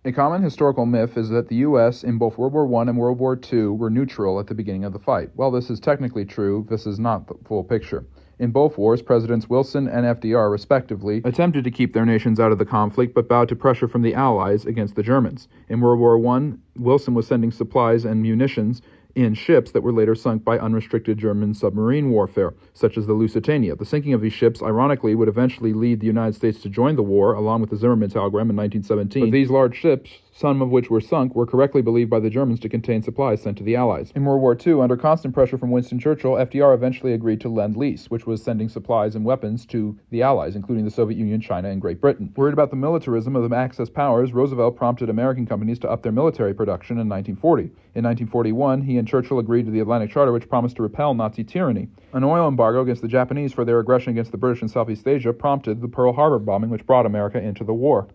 A common historical myth is that the U.S. in both World War I and World War II were neutral at the beginning of the fight. While this is technically true, this is not the full picture. In both wars, Presidents Wilson and FDR, respectively, attempted to keep their nations out of the conflict but bowed to pressure from the Allies against the Germans. In World War I, Wilson was sending supplies and munitions in ships that were later sunk by unrestricted German submarine warfare, such as the Lusitania. The sinking of these ships, ironically, would eventually lead the United States to join the war, along with the Zimmermann telegram in 1917. But these large ships, some of which were sunk, were correctly believed by the Germans to contain supplies sent to the Allies. In World War II, under constant pressure from Winston Churchill, FDR eventually agreed to Lend-Lease, which was sending supplies and weapons to the Allies, including the Soviet Union, China, and Great Britain. Worried about the militarism of the Axis powers, Roosevelt prompted American companies to up their military production in 1940. In 1941, he and Churchill agreed to the Atlantic Charter, which promised to repel Nazi tyranny. An oil embargo against the Japanese for their aggression against the British in Southeast Asia prompted the Pearl Harbor bombing, which brought America into the war.